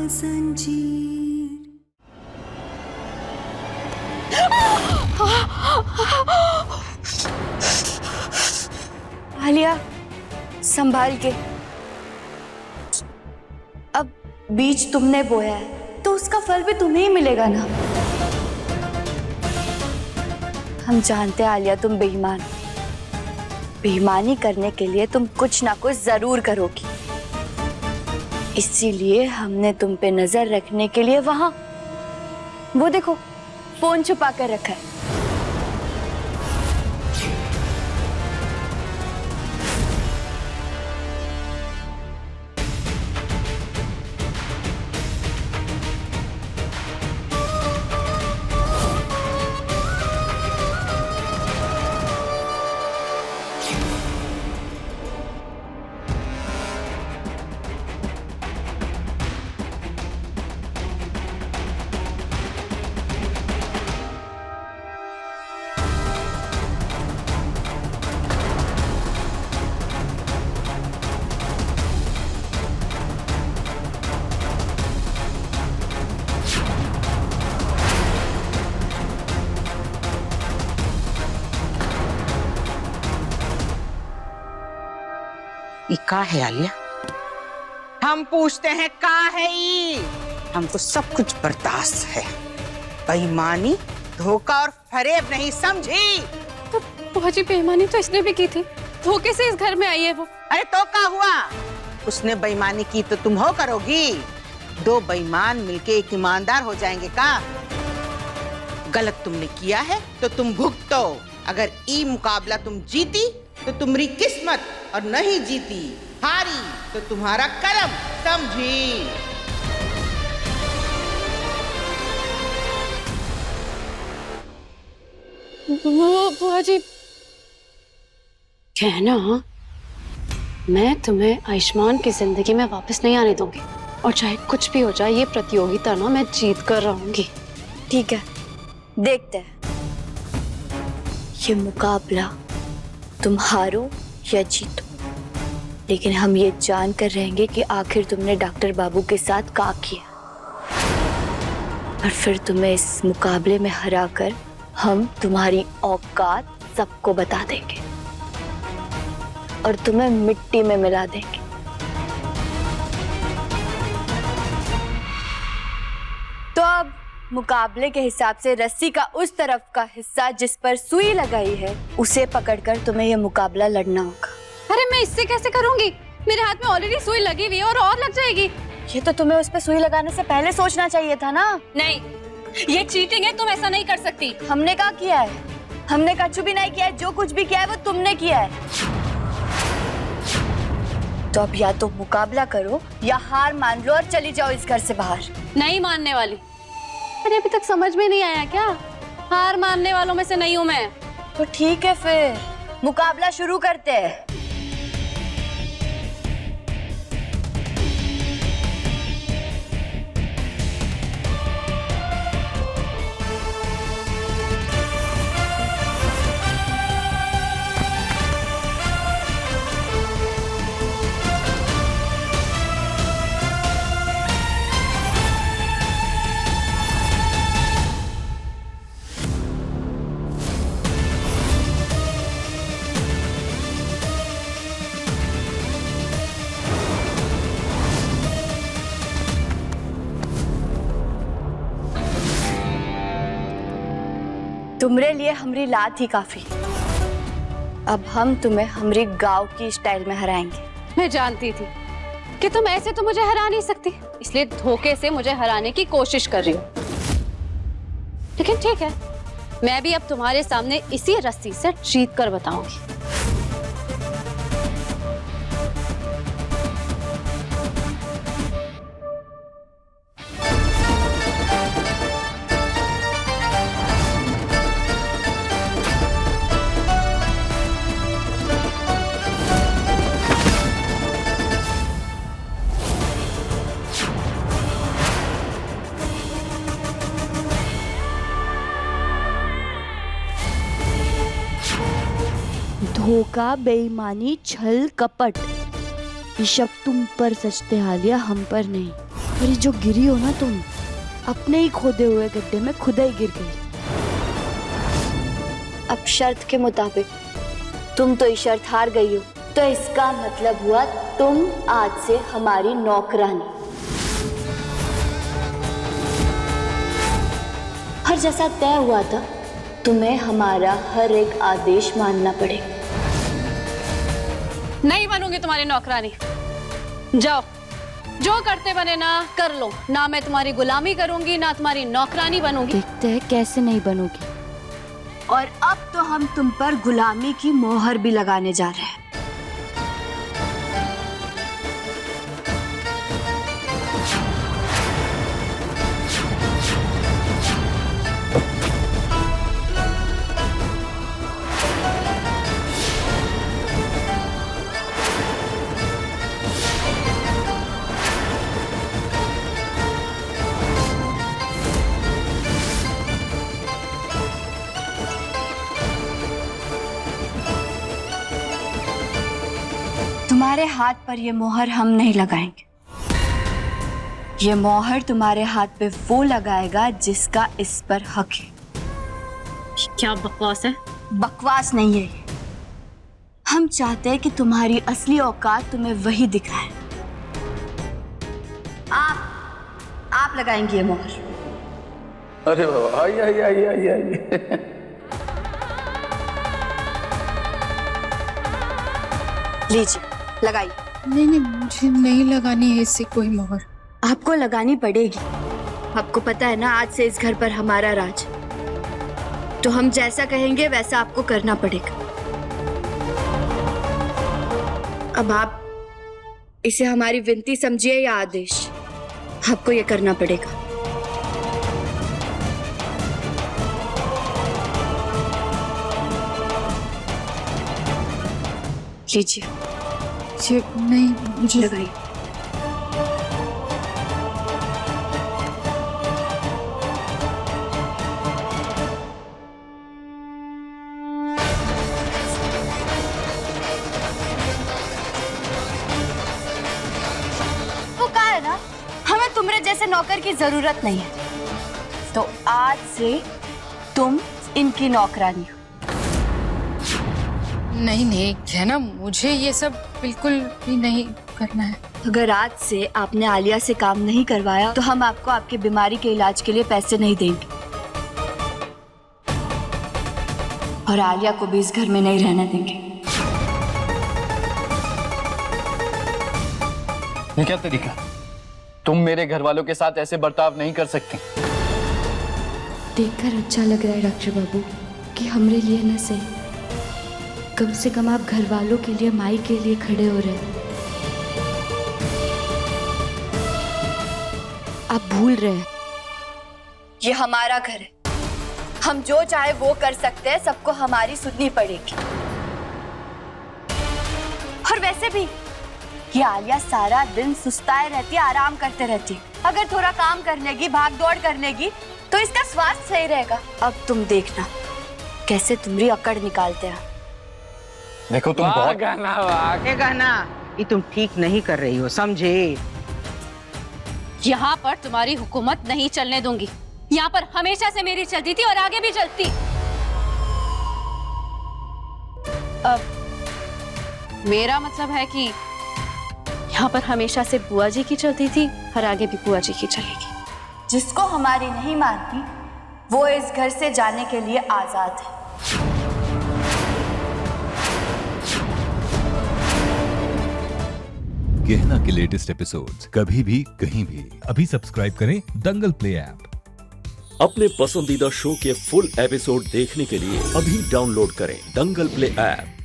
संजीर। आलिया, संभाल के। अब बीज तुमने बोया है तो उसका फल भी तुम्हें ही मिलेगा ना। हम जानते हैं आलिया, तुम बेईमान हो। बेईमानी करने के लिए तुम कुछ ना कुछ जरूर करोगी, इसीलिए हमने तुम पे नजर रखने के लिए वहां वो देखो फोन छुपा कर रखा है। ये का है आलिया? हम पूछते हैं का है ये? हमको सब कुछ बर्दाश्त है। बेईमानी, धोखा और फरेब नहीं, समझी? तो बुआ जी, बेईमानी तो इसने भी की थी, धोखे से इस घर में आई है वो। अरे तो क्या हुआ? उसने बेईमानी की तो तुम हो करोगी? दो बेईमान मिलके एक ईमानदार हो जाएंगे का? गलत तुमने किया है तो तुम भुगतो। अगर ई मुकाबला तुम जीती तो तुम्हारी किस्मत, और नहीं जीती, हारी तो तुम्हारा कर्म, समझी? बुआ जी, कहना मैं तुम्हें आयुष्मान की जिंदगी में वापस नहीं आने दूंगी, और चाहे कुछ भी हो जाए ये प्रतियोगिता ना मैं जीत कर रहूंगी। ठीक है, देखते हैं ये मुकाबला तुम हारो या जीतो, लेकिन हम ये जान कर रहेंगे कि आखिर तुमने डॉक्टर बाबू के साथ क्या किया, और फिर तुम्हें इस मुकाबले में हराकर हम तुम्हारी औकात सबको बता देंगे और तुम्हें मिट्टी में मिला देंगे। तो अब मुकाबले के हिसाब से रस्सी का उस तरफ का हिस्सा जिस पर सुई लगाई है उसे पकड़कर तुम्हें यह मुकाबला लड़ना होगा। अरे मैं इससे कैसे करूंगी? मेरे हाथ में ऑलरेडी सुई लगी हुई है और लग जाएगी। ये तो तुम्हें उस पर सुई लगाने से पहले सोचना चाहिए था ना। नहीं, ये चीटिंग है, तुम ऐसा नहीं कर सकती। हमने क्या किया है? हमने कछु भी नहीं किया है। जो कुछ भी किया है वो तुमने किया है। तो अब या तो मुकाबला करो या हार मान लो और चली जाओ इस घर से बाहर। नहीं मानने वाली। अरे अभी तक समझ में नहीं आया क्या? हार मानने वालों में से नहीं हूँ मैं। तो ठीक है, फिर मुकाबला शुरू करते हैं। तुम्हारे लिए हमारी लात ही काफी। अब हम तुम्हें हमारी गांव की स्टाइल में हराएंगे। मैं जानती थी कि तुम ऐसे तो मुझे हरा नहीं सकती, इसलिए धोखे से मुझे हराने की कोशिश कर रही हो। लेकिन ठीक है, मैं भी अब तुम्हारे सामने इसी रस्सी से जीत कर बताऊंगी। धोखा, बेईमानी, छल, कपट, ये शब्द तुम पर सचते आलिया, हम पर नहीं। और ये जो गिरी हो ना तुम, अपने ही खोदे हुए गड्ढे में खुद ही गिर गई। अब शर्त के मुताबिक तुम तो ये शर्त हार गई हो, तो इसका मतलब हुआ तुम आज से हमारी नौकरानी। और जैसा तय हुआ था, तुम्हें हमारा हर एक आदेश मानना पड़ेगा। नहीं बनूंगी तुम्हारी नौकरानी। जाओ, जो करते बने ना कर लो। ना मैं तुम्हारी गुलामी करूंगी, ना तुम्हारी नौकरानी बनूंगी। देखते हैं कैसे नहीं बनोगी। और अब तो हम तुम पर गुलामी की मोहर भी लगाने जा रहे हैं। तुम्हारे हाथ पर ये मोहर हम नहीं लगाएंगे। ये मोहर तुम्हारे हाथ पे वो लगाएगा जिसका इस पर हक है। क्या बकवास है? बकवास नहीं है ये। हम चाहते हैं कि तुम्हारी असली औकात तुम्हें वही दिखाए। आप लगाएंगे ये मोहर। अरे बाबा, आइए आइए आइए आइए आइए। लीजिए, लगाइए। नहीं, मुझे नहीं लगानी है इससे कोई मोहर। आपको लगानी पड़ेगी। आपको पता है ना, आज से इस घर पर हमारा राज। तो हम जैसा कहेंगे वैसा आपको करना पड़ेगा। अब आप इसे हमारी विनती समझिए या आदेश, आपको ये करना पड़ेगा। लीजिए, नहीं, मुझे लगाइए। वो कहा है ना, हमें तुम्हारे जैसे नौकर की जरूरत नहीं है। तो आज से तुम इनकी नौकरानी हो। नहीं है ना, मुझे ये सब बिल्कुल भी नहीं करना है। अगर आज से आपने आलिया से काम नहीं करवाया तो हम आपको आपकी बीमारी के इलाज के लिए पैसे नहीं देंगे, और आलिया को भी इस घर में नहीं रहने देंगे। ये क्या तरीका? तुम मेरे घर वालों के साथ ऐसे बर्ताव नहीं कर सकती। देखकर अच्छा लग रहा है डॉक्टर बाबू कि हमरे लिए न सही, कम से कम आप घर वालों के लिए, माई के लिए खड़े हो रहे हैं। आप भूल रहे हैं, ये हमारा घर है। हम जो चाहे वो कर सकते हैं, सबको हमारी सुननी पड़ेगी। और वैसे भी ये आलिया सारा दिन सुस्ताए रहती है, आराम करते रहती है। अगर थोड़ा काम कर लेगी, भाग दौड़ कर लेगी, तो इसका स्वास्थ्य सही रहेगा। अब तुम देखना कैसे तुम्हारी अकड़ निकालते हैं। देखो तुम बहुत गहना, ये तुम ठीक नहीं कर रही हो, समझे? यहाँ पर तुम्हारी हुकूमत नहीं चलने दूंगी। यहाँ पर हमेशा से मेरी चलती थी और आगे भी चलती। अब मेरा मतलब है कि यहाँ पर हमेशा से बुआ जी की चलती थी और आगे भी बुआ जी की चलेगी। जिसको हमारी नहीं मानती वो इस घर से जाने के लिए आजाद है। गहना के लेटेस्ट एपिसोड्स कभी भी कहीं भी अभी सब्सक्राइब करें दंगल प्ले ऐप। अपने पसंदीदा शो के फुल एपिसोड देखने के लिए अभी डाउनलोड करें दंगल प्ले ऐप।